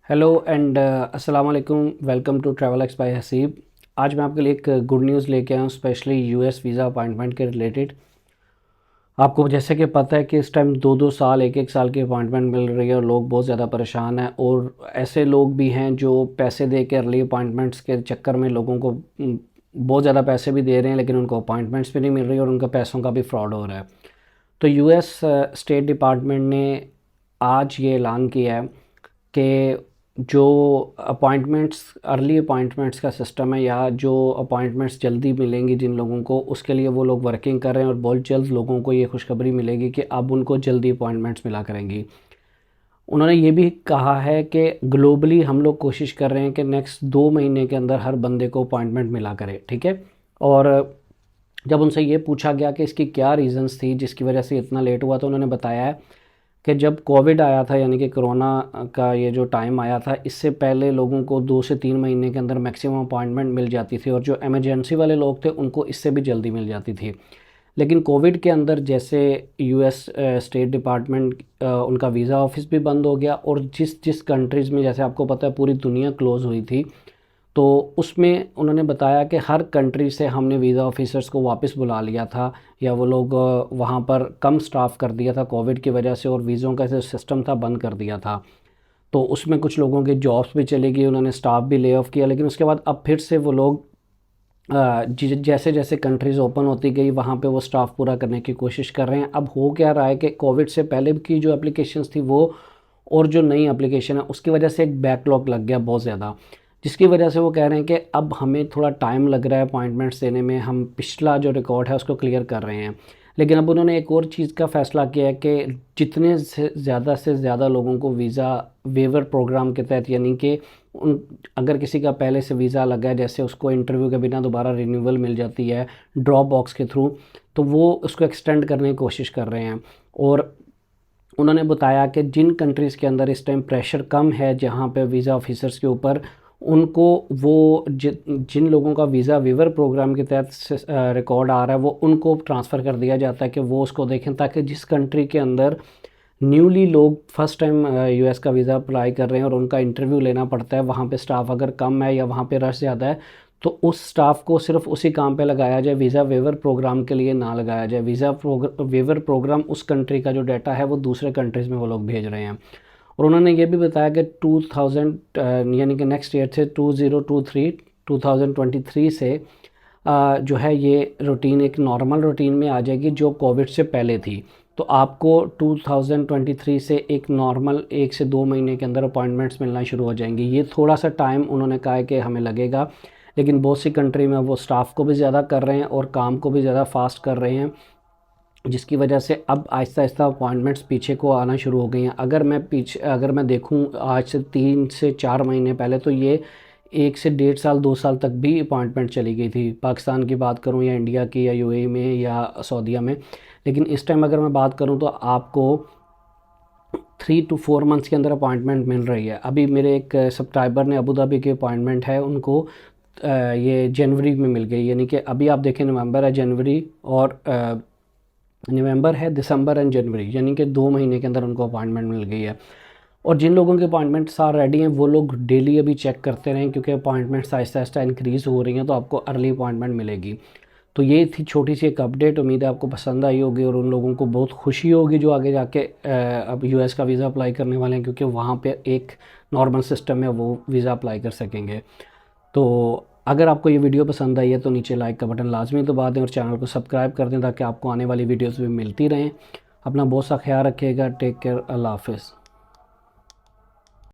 Hello and अस्सलाम वालेकुम। Welcome to travel X by Haseeb. आज मैं आपके लिए एक गुड न्यूज़ लेके आया हूँ, स्पेशली यूएस वीज़ा अपॉइंटमेंट के रिलेटेड। आपको जैसे कि पता है कि इस टाइम दो दो साल एक एक साल की अपॉइंटमेंट मिल रही है और लोग बहुत ज़्यादा परेशान हैं। और ऐसे लोग भी हैं जो पैसे दे के अर्ली अपॉइंटमेंट्स के चक्कर में लोगों को बहुत ज़्यादा पैसे भी दे रहे हैं, लेकिन उनको अपॉइंटमेंट्स भी नहीं मिल रही और उनका पैसों का भी फ्रॉड हो रहा है। तो यूएस स्टेट डिपार्टमेंट ने आज ये ऐलान किया है कि जो अपॉइंटमेंट्स अर्ली अपॉइंटमेंट्स का सिस्टम है, या जो अपॉइंटमेंट्स जल्दी मिलेंगी जिन लोगों को, उसके लिए वो लोग वर्किंग कर रहे हैं और बहुत जल्द लोगों को ये खुशखबरी मिलेगी कि अब उनको जल्दी अपॉइंटमेंट्स मिला करेंगी। उन्होंने ये भी कहा है कि ग्लोबली हम लोग कोशिश कर रहे हैं कि नेक्स्ट 2 महीने के अंदर हर बंदे को अपॉइंटमेंट मिला करे, ठीक है। और जब उनसे ये पूछा गया कि इसकी क्या रीज़न्स थी जिसकी वजह से इतना लेट हुआ, तो उन्होंने बताया है कि जब कोविड आया था, यानी कि कोरोना का ये जो टाइम आया था, इससे पहले लोगों को 2 से 3 महीने के अंदर मैक्सिमम अपॉइंटमेंट मिल जाती थी और जो इमरजेंसी वाले लोग थे उनको इससे भी जल्दी मिल जाती थी। लेकिन कोविड के अंदर जैसे यूएस स्टेट डिपार्टमेंट उनका वीज़ा ऑफिस भी बंद हो गया, और जिस जिस कंट्रीज़ में, जैसे आपको पता है, पूरी दुनिया क्लोज़ हुई थी, तो उसमें उन्होंने बताया कि हर कंट्री से हमने वीज़ा ऑफिसर्स को वापस बुला लिया था, या वो लोग वहाँ पर कम स्टाफ कर दिया था कोविड की वजह से, और वीज़ों का जो सिस्टम था बंद कर दिया था। तो उसमें कुछ लोगों की जॉब्स भी चली गई, उन्होंने स्टाफ भी ले ऑफ किया। लेकिन उसके बाद अब फिर से वो लोग जैसे जैसे कंट्रीज़ ओपन होती गई वहाँ पे वो स्टाफ पूरा करने की कोशिश कर रहे हैं। अब हो क्या रहा है कि कोविड से पहले की जो एप्लीकेशंस थी वो, और जो नई एप्लीकेशन है उसकी वजह से एक बैकलॉग लग गया बहुत ज़्यादा, जिसकी वजह से वो कह रहे हैं कि अब हमें थोड़ा टाइम लग रहा है अपॉइंटमेंट्स देने में, हम पिछला जो रिकॉर्ड है उसको क्लियर कर रहे हैं। लेकिन अब उन्होंने एक और चीज़ का फ़ैसला किया है कि जितने से ज़्यादा लोगों को वीज़ा वेवर प्रोग्राम के तहत, यानी कि उन अगर किसी का पहले से वीज़ा लगा है, जैसे उसको इंटरव्यू के बिना दोबारा रिन्यूअल मिल जाती है ड्रॉप बॉक्स के थ्रू, तो वो उसको एक्सटेंड करने की कोशिश कर रहे हैं। और उन्होंने बताया कि जिन कंट्रीज़ के अंदर इस टाइम प्रेशर कम है, जहाँ पे वीज़ा ऑफिसर्स के ऊपर, उनको वो जिन लोगों का वीज़ा वेवर प्रोग्राम के तहत रिकॉर्ड आ रहा है वो उनको ट्रांसफ़र कर दिया जाता है कि वो उसको देखें, ताकि जिस कंट्री के अंदर न्यूली लोग फर्स्ट टाइम यूएस का वीज़ा अप्लाई कर रहे हैं और उनका इंटरव्यू लेना पड़ता है, वहाँ पे स्टाफ अगर कम है या वहाँ पे रश ज़्यादा है, तो उस स्टाफ को सिर्फ उसी काम पे लगाया जाए, वीज़ा वेवर प्रोग्राम के लिए ना लगाया जाए। वेवर प्रोग्राम उस कंट्री का जो डाटा है वो दूसरे कंट्रीज़ में वो लोग भेज रहे हैं। और उन्होंने ये भी बताया कि 2000 यानी कि नेक्स्ट ईयर से 2023 से जो है ये रूटीन एक नॉर्मल रूटीन में आ जाएगी जो कोविड से पहले थी। तो आपको 2023 से एक नॉर्मल 1 से 2 महीने के अंदर अपॉइंटमेंट्स मिलना शुरू हो जाएंगी। ये थोड़ा सा टाइम उन्होंने कहा है कि हमें लगेगा, लेकिन बहुत सी कंट्री में वो स्टाफ को भी ज़्यादा कर रहे हैं और काम को भी ज़्यादा फास्ट कर रहे हैं, जिसकी वजह से अब आहिस्ता आहिस्ता अपॉइंटमेंट्स पीछे को आना शुरू हो गई हैं। अगर मैं देखूं आज से 3 से 4 महीने पहले, तो ये 1 से 1.5 साल 2 साल तक भी अपॉइंटमेंट चली गई थी, पाकिस्तान की बात करूं या इंडिया की या यूएई में या सऊदीया में। लेकिन इस टाइम अगर मैं बात करूं तो आपको 3 to 4 मंथ्स के अंदर अपॉइंटमेंट मिल रही है। अभी मेरे एक सब्सक्राइबर ने अबू धाबी की अपॉइंटमेंट है, उनको ये जनवरी में मिल गई, यानी कि अभी आप देखें नवंबर है, जनवरी और नवंबर है, दिसंबर एंड जनवरी, यानी कि 2 महीने के अंदर उनको अपॉइंटमेंट मिल गई है। और जिन लोगों के अपॉइंटमेंट्स आ रेडी हैं वो लोग डेली अभी चेक करते रहें, क्योंकि अपॉइंटमेंट्स आहिस्ता आहिस्ता इंक्रीज़ हो रही हैं, तो आपको अर्ली अपॉइंटमेंट मिलेगी। तो ये थी छोटी सी एक अपडेट, उम्मीद है आपको पसंद आई होगी और उन लोगों को बहुत खुशी होगी जो आगे जाके अब यूएस का वीज़ा अप्लाई करने वाले हैं, क्योंकि वहाँ पे एक नॉर्मल सिस्टम है, वो वीज़ा अप्लाई कर सकेंगे। तो अगर आपको ये वीडियो पसंद आई है तो नीचे लाइक का बटन लाजमी दबा दें और चैनल को सब्सक्राइब कर दें, ताकि आपको आने वाली वीडियोस भी मिलती रहें। अपना बहुत सा ख्याल रखिएगा। Take care. अल्लाह हाफ़िज़।